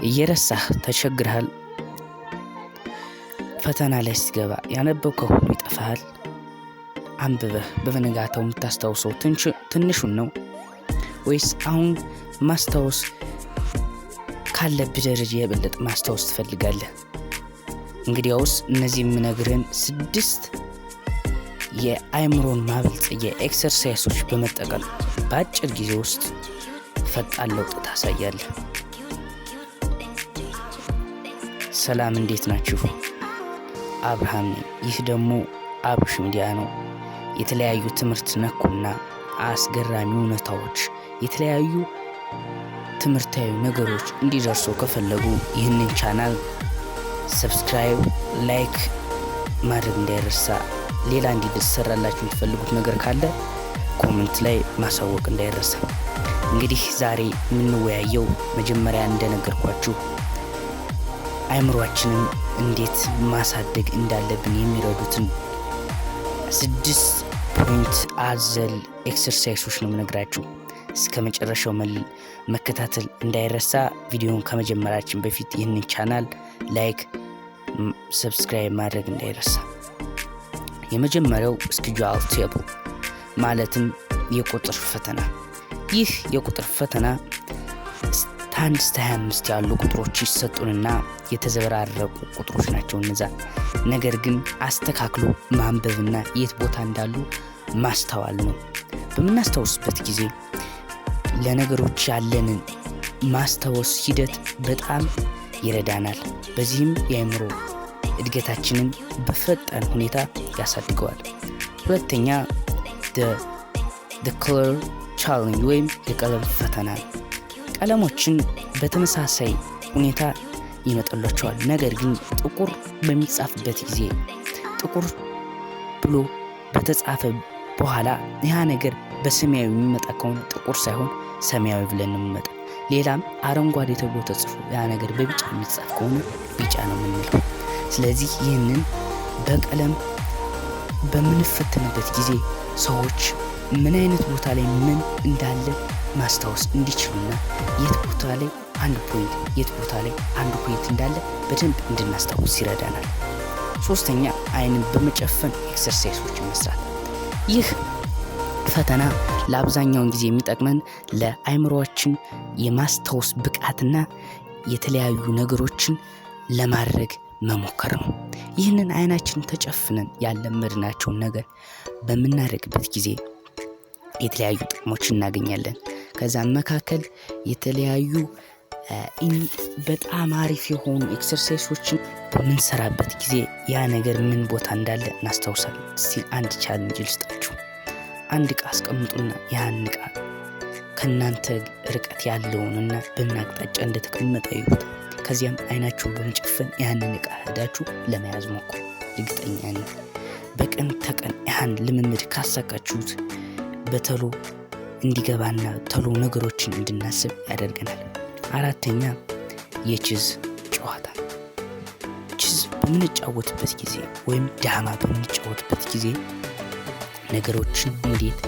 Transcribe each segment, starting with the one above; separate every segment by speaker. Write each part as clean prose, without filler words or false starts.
Speaker 1: እየረሳህ ተቸግረሃል። ፈተና ላይ ስትገባ ያነበብከው ሁሉ ይጠፋሃል። አንብበህ በበነጋታው የምታስታውሰው ትንሹን ነው ወይስ አሁን ማስታወስ ካለብህ ደረጃ የበለጠ ማስታወስ ትፈልጋለህ? እንግዲያውስ እነዚህ የምነግርህን 6 የአእምሮን ማበልጸጊያ ኤክሰርሳይሶች በመጠቀም በአጭር ጊዜ ውስጥ ፈጣን ለውጥ ታሳያለህ። ሰላም፣ እንዴት ናችሁ? አብርሃም ነኝ። ይህ ደግሞ አብርሽ ሚዲያ ነው። የተለያዩ ትምህርት ነኩና አስገራሚ እውነታዎች፣ የተለያዩ ትምህርታዊ ነገሮች እንዲደርሱ ከፈለጉ ይህንን ቻናል ሰብስክራይብ፣ ላይክ ማድረግ እንዳይረሳ። ሌላ እንዲሰራላችሁ የምትፈልጉት ነገር ካለ ኮሜንት ላይ ማሳወቅ እንዳይረሳ። እንግዲህ ዛሬ የምንወያየው መጀመሪያ እንደነገርኳችሁ አእምሮአችንን እንዴት ማሳደግ እንዳለብን የሚረዱትን 6 ፖይንት አዘል ኤክሰርሳይሶች ነው የምነግራችሁ። እስከ መጨረሻው መከታተል እንዳይረሳ። ቪዲዮውን ከመጀመራችን በፊት ይህንን ቻናል ላይክ፣ ሰብስክራይብ ማድረግ እንዳይረሳ። የመጀመሪያው ስኬጁል ቴብል ማለትም የቁጥር ፈተና። ይህ የቁጥር ፈተና 1 እስከ 25 ያሉ ቁጥሮች ይሰጡንና የተዘበራረቁ ቁጥሮች ናቸው እነዛ። ነገር ግን አስተካክሎ ማንበብና የት ቦታ እንዳሉ ማስተዋል ነው። በምናስታውስበት ጊዜ ለነገሮች ያለንን ማስታወስ ሂደት በጣም ይረዳናል። በዚህም የአእምሮ እድገታችንን በፈጣን ሁኔታ ያሳድገዋል። ሁለተኛ the color challenge ወይም የቀለም ፈተና። ቀለሞችን በተመሳሳይ ሁኔታ ይመጣላቸዋል። ነገር ግን ጥቁር በሚጻፍበት ጊዜ ጥቁር ብሎ በተጻፈ በኋላ ያ ነገር በሰማያዊ የሚመጣ ከሆነ ጥቁር ሳይሆን ሰማያዊ ብለን ነው የሚመጣ። ሌላም አረንጓዴ ተብሎ ተጽፎ ያ ነገር በቢጫ የሚጻፍ ከሆነ ቢጫ ነው የምንለው። ስለዚህ ይህንን በቀለም በምንፈተንበት ጊዜ ሰዎች ምን አይነት ቦታ ላይ ምን እንዳለ ማስታወስ እንዲችሉና የት ቦታ ላይ አንድ ፖይንት የት ቦታ ላይ አንድ ፖይንት እንዳለ በደንብ እንድናስታውስ ይረዳናል። ሶስተኛ አይንን በመጨፈን ኤክሰርሳይሶችን መስራት። ይህ ፈተና ለአብዛኛውን ጊዜ የሚጠቅመን ለአእምሮአችን የማስታወስ ብቃትና የተለያዩ ነገሮችን ለማድረግ መሞከር ነው። ይህንን አይናችን ተጨፍነን ያለመድናቸውን ነገር በምናደርግበት ጊዜ የተለያዩ ጥቅሞችን እናገኛለን። ከዛም መካከል የተለያዩ በጣም አሪፍ የሆኑ ኤክሰርሳይሶችን በምንሰራበት ጊዜ ያ ነገር ምን ቦታ እንዳለ እናስታውሳለን። እስቲ አንድ ቻሌንጅ ልስጣችሁ። አንድ ዕቃ አስቀምጡና ያን ዕቃ ከእናንተ ርቀት ያለውንና በምን አቅጣጫ እንደተቀመጠ ይዩት። ከዚያም አይናችሁን በመጨፈን ያንን ዕቃ ሄዳችሁ ለመያዝ ሞክሩ። እርግጠኛ ነኝ በቀን ተቀን ያን ልምምድ ካሳካችሁት በተሎ እንዲገባና ተሎ ነገሮችን እንድናስብ ያደርገናል። አራተኛ የቺዝ ጨዋታ። ቺዝ በምንጫወትበት ጊዜ ወይም ዳማ በምንጫወትበት ጊዜ ነገሮችን እንዴት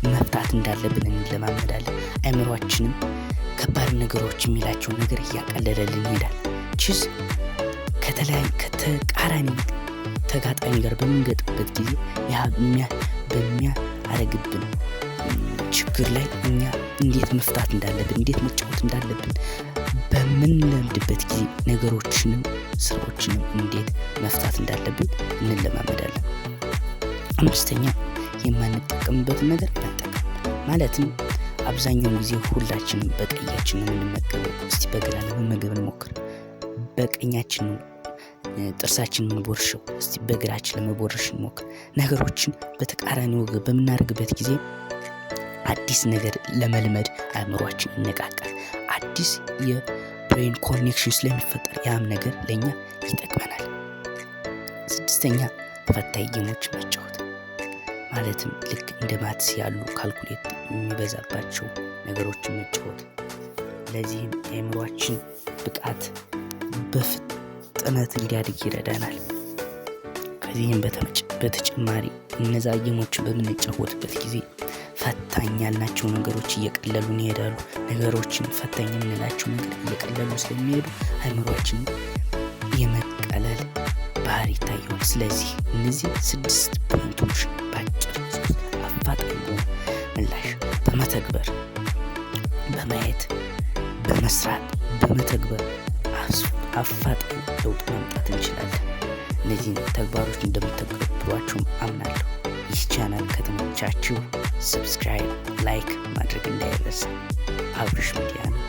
Speaker 1: መፍታት እንዳለብን እንለማመዳለን። አእምሮአችንም ከባድ ነገሮች የሚላቸውን ነገር እያቀለለልን ይሄዳል። ቺዝ ከተቃራኒ ተጋጣሚ ጋር በምንገጥበት ጊዜ ያ በሚያደርግብን ችግር ላይ እኛ እንዴት መፍታት እንዳለብን እንዴት መጫወት እንዳለብን በምንለምድበት ጊዜ ነገሮችንም ስራዎችንም እንዴት መፍታት እንዳለብን እንለማመዳለን። አምስተኛ የማንጠቀምበትን ነገር መጠቀም። ማለትም አብዛኛውን ጊዜ ሁላችንም በቀኛችን ነው የምንመገበው። እስቲ በግራ ለመመገብ እንሞክር። በቀኛችን ነው ጥርሳችን የምንቦርሸው። እስቲ በግራችን ለመቦረሽ እንሞክር። ነገሮችን በተቃራኒ ወገን በምናደርግበት ጊዜ አዲስ ነገር ለመልመድ አእምሮአችን ይነቃቃል። አዲስ የብሬን ኮኔክሽን ስለሚፈጠር ያም ነገር ለኛ ይጠቅመናል። ስድስተኛ ፈታኝ ጌሞች መጫወት። ማለትም ልክ እንደ ማትስ ያሉ ካልኩሌት የሚበዛባቸው ነገሮችን መጫወት። ለዚህም የአእምሮአችን ብቃት በፍጥነት እንዲያድግ ይረዳናል። ከዚህም በተጨማሪ እነዛ ጌሞችን በምንጫወትበት ጊዜ ፈታኝ ያልናቸው ነገሮች እየቀለሉን ይሄዳሉ። ነገሮችን ፈታኝ የምንላቸው ነገር እየቀለሉ ስለሚሄዱ አእምሯችን የመቀለል ባህሪ ይታየዋል። ስለዚህ እነዚህ 6 ፖይንቶች ባጭር አፋጣኝ ምላሽ በመተግበር በማየት በመስራት በመተግበር አፋጣኝ ለውጥ ማምጣት እንችላለን። እነዚህን ተግባሮች እንደምትተገብሯቸው አምናለሁ። ይህ ቻናል ከተመቻችሁ ሰብስክራይብ፣ ላይክ ማድረግ እንዳይረሳ። አብርሽ ሚዲያ ነው።